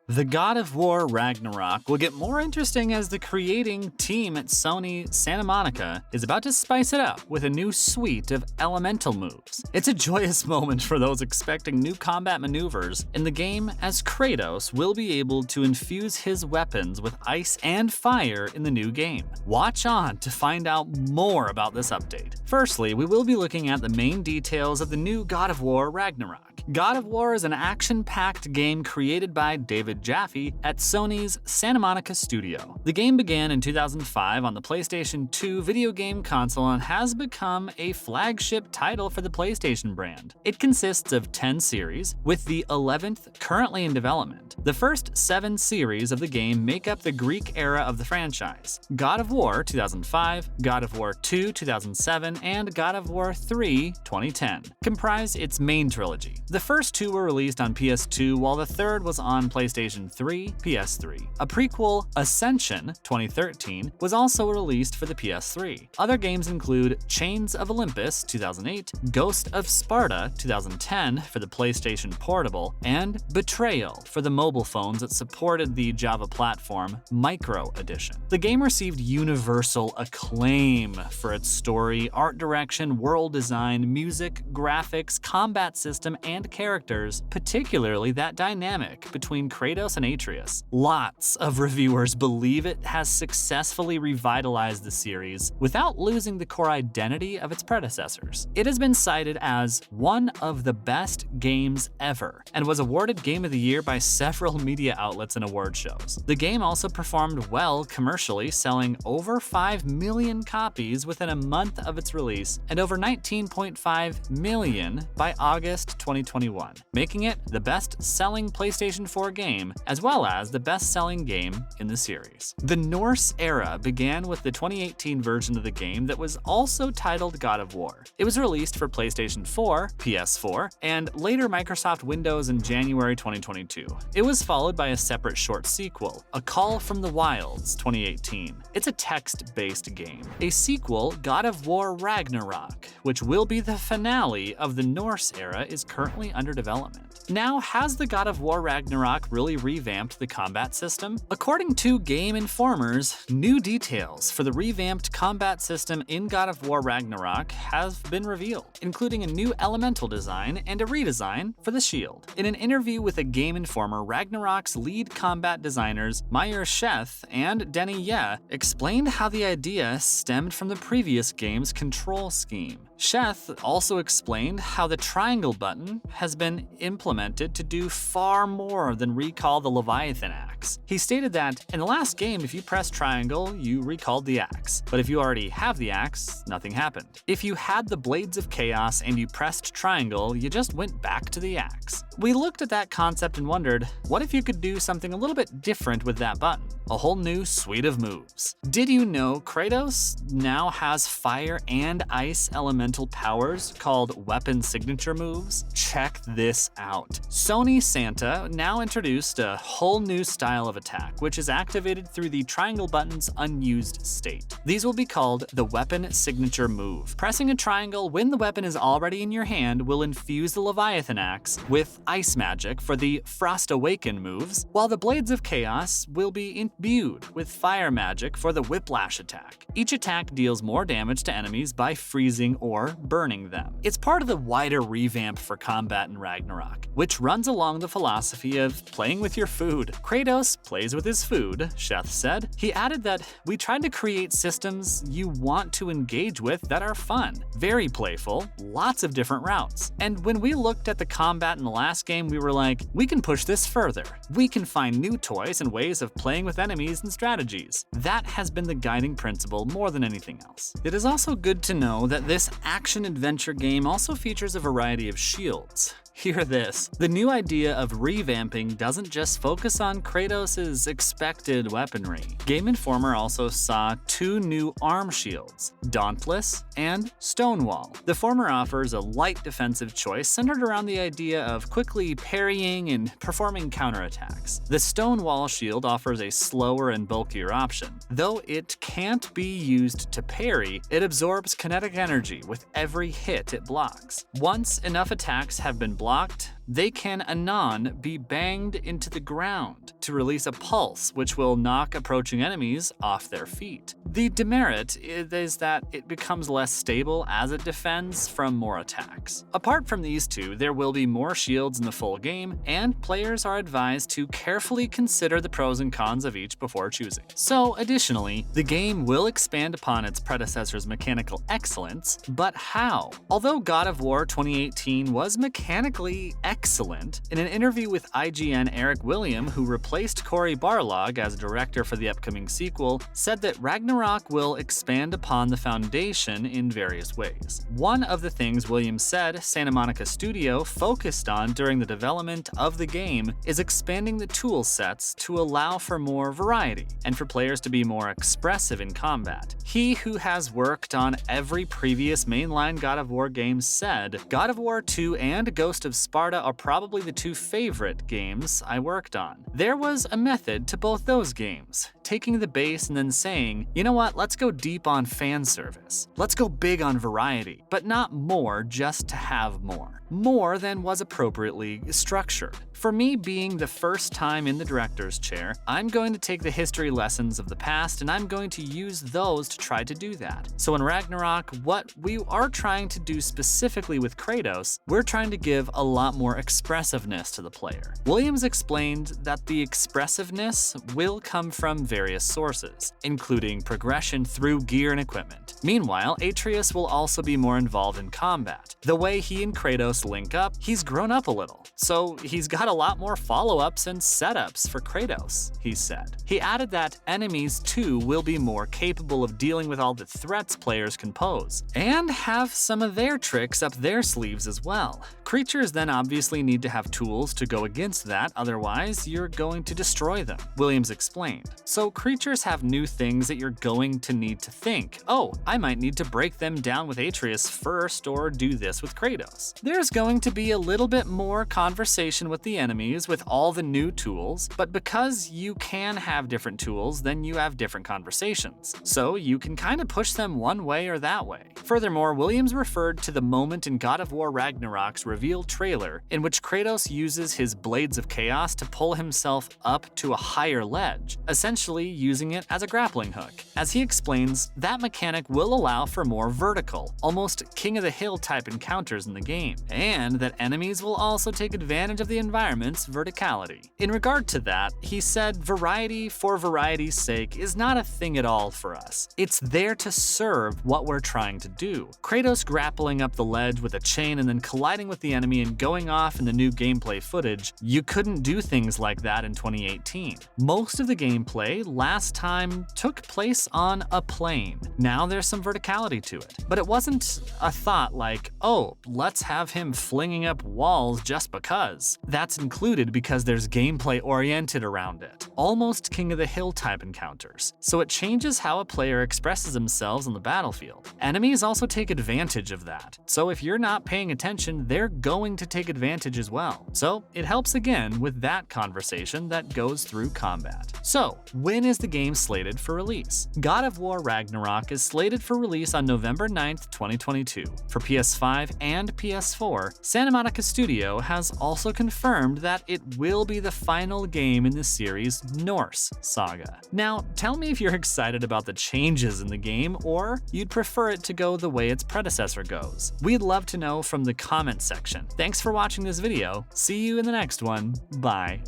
The God of War Ragnarok will get more interesting as the creating team at Sony Santa Monica is about to spice it up with a new suite of elemental moves. It's a joyous moment for those expecting new combat maneuvers in the game, as Kratos will be able to infuse his weapons with ice and fire in the new game. Watch on to find out more about this update. Firstly, we will be looking at the main details of the new God of War Ragnarok. God of War is an action-packed game created by David Jaffe at Sony's Santa Monica studio. The game began in 2005 on the PlayStation 2 video game console and has become a flagship title for the PlayStation brand. It consists of 10 series, with the 11th currently in development. The first 7 series of the game make up the Greek era of the franchise: God of War 2005, God of War 2 2007, and God of War 3 2010 comprise its main trilogy. The first 2 were released on PS2, while the third was on PlayStation 3, PS3. A prequel, Ascension 2013, was also released for the PS3. Other games include Chains of Olympus 2008, Ghost of Sparta 2010 for the PlayStation Portable, and Betrayal for the mobile phones that supported the Java platform Micro Edition. The game received universal acclaim for its story, art direction, world design, music, graphics, combat system, and characters, particularly that dynamic between Kratos and Atreus. Lots of reviewers believe it has successfully revitalized the series without losing the core identity of its predecessors. It has been cited as one of the best games ever and was awarded Game of the Year by several media outlets and award shows. The game also performed well commercially, selling over 5 million copies within a month of its release and over 19.5 million by August 2021, making it the best-selling PlayStation 4 game as well as the best-selling game in the series. The Norse era began with the 2018 version of the game that was also titled God of War. It was released for PlayStation 4, PS4, and later Microsoft Windows in January 2022. It was followed by a separate short sequel, A Call from the Wilds 2018. It's a text-based game. A sequel, God of War Ragnarok, which will be the finale of the Norse era, is currently under development. Now, has the God of War Ragnarok really revamped the combat system? According to Game Informer's, new details for the revamped combat system in God of War Ragnarok have been revealed, including a new elemental design and a redesign for the shield. In an interview with a Game Informer, Ragnarok's lead combat designers Meyer Sheth and Denny Ye explained how the idea stemmed from the previous game's control scheme. Sheth also explained how the triangle button has been implemented to do far more than recall the Leviathan axe. He stated that in the last game, if you press triangle, you recalled the axe, but if you already have the axe, nothing happened. If you had the Blades of Chaos and you pressed triangle, you just went back to the axe. We looked at that concept and wondered, what if you could do something a little bit different with that button? A whole new suite of moves. Did you know Kratos now has fire and ice elemental powers called weapon signature moves? Check this out. Sony Santa now introduced a whole new style of attack, which is activated through the triangle button's unused state. These will be called the weapon signature move. Pressing a triangle when the weapon is already in your hand will infuse the Leviathan axe with ice magic for the Frost Awaken moves, while the Blades of Chaos will be imbued with fire magic for the Whiplash attack. Each attack deals more damage to enemies by freezing or burning them. It's part of the wider revamp for combat in Ragnarok, which runs along the philosophy of playing with your food. Kratos plays with his food, Sheth said. He added that we tried to create systems you want to engage with that are fun, very playful, lots of different routes. And when we looked at the combat in the last game, we were like, we can push this further. We can find new toys and ways of playing with enemies and strategies. That has been the guiding principle more than anything else. It is also good to know that this action-adventure game also features a variety of shields. Hear this. The new idea of revamping doesn't just focus on Kratos' expected weaponry. Game Informer also saw 2 new arm shields, Dauntless and Stonewall. The former offers a light defensive choice centered around the idea of quickly parrying and performing counterattacks. The Stonewall shield offers a slower and bulkier option. Though it can't be used to parry, it absorbs kinetic energy with every hit it blocks. Once enough attacks have been blocked, they can anon be banged into the ground to release a pulse which will knock approaching enemies off their feet. The demerit is that it becomes less stable as it defends from more attacks. Apart from these two, there will be more shields in the full game, and players are advised to carefully consider the pros and cons of each before choosing. So, additionally, the game will expand upon its predecessor's mechanical excellence, but how? Although God of War 2018 was mechanically excellent, in an interview with IGN, Eric William, who replaced Cory Barlog as director for the upcoming sequel, said that Ragnarok will expand upon the foundation in various ways. One of the things Williams said Santa Monica Studio focused on during the development of the game is expanding the tool sets to allow for more variety and for players to be more expressive in combat. He, who has worked on every previous mainline God of War game, said, "God of War 2 and Ghost of Sparta are probably the two favorite games I worked on. There was a method to both those games, taking the base and then saying, you know what, let's go deep on fan service. Let's go big on variety, but not more just to have more. More than was appropriately structured. For me, being the first time in the director's chair, I'm going to take the history lessons of the past and I'm going to use those to try to do that. So in Ragnarok, what we are trying to do specifically with Kratos, we're trying to give a lot more expressiveness to the player." Williams explained that the expressiveness will come from various sources, including progression through gear and equipment. Meanwhile, Atreus will also be more involved in combat. The way he and Kratos link up, he's grown up a little, so he's got a lot more follow-ups and setups for Kratos, he said. He added that enemies too will be more capable of dealing with all the threats players can pose, and have some of their tricks up their sleeves as well. Creatures then obviously need to have tools to go against that, otherwise you're going to destroy them, Williams explained. So creatures have new things that you're going to need to think, oh, I might need to break them down with Atreus first or do this with Kratos. There's going to be a little bit more conversation with the enemies with all the new tools, but because you can have different tools, then you have different conversations. So you can kind of push them one way or that way. Furthermore, Williams referred to the moment in God of War Ragnarok's reveal trailer in which Kratos uses his Blades of Chaos to pull himself up to a higher ledge, essentially using it as a grappling hook. As he explains, that mechanic will allow for more vertical, almost King of the Hill type encounters in the game, and that enemies will also take advantage of the environment's verticality. In regard to that, he said variety for variety's sake is not a thing at all for us. It's there to serve what we're trying to do. Kratos grappling up the ledge with a chain and then colliding with the enemy and going off in the new gameplay footage, you couldn't do things like that in 2018. Most of the gameplay last time took place on a plane. Now there's some verticality to it. But it wasn't a thought like, oh, let's have him flinging up walls just because. That's included because there's gameplay oriented around it. Almost King of the Hill type encounters. So it changes how a player expresses themselves on the battlefield. Enemies also take advantage of that. So if you're not paying attention, they're going to take advantage as well. So it helps again with that conversation that goes through combat. So, when is the game slated for release? God of War Ragnarok is slated for release on November 9th, 2022. For PS5 and PS4, Santa Monica Studio has also confirmed that it will be the final game in the series' Norse saga. Now, tell me if you're excited about the changes in the game or you'd prefer it to go the way its predecessor goes. We'd love to know from the comment section. Thanks for watching this video. See you in the next one. Bye.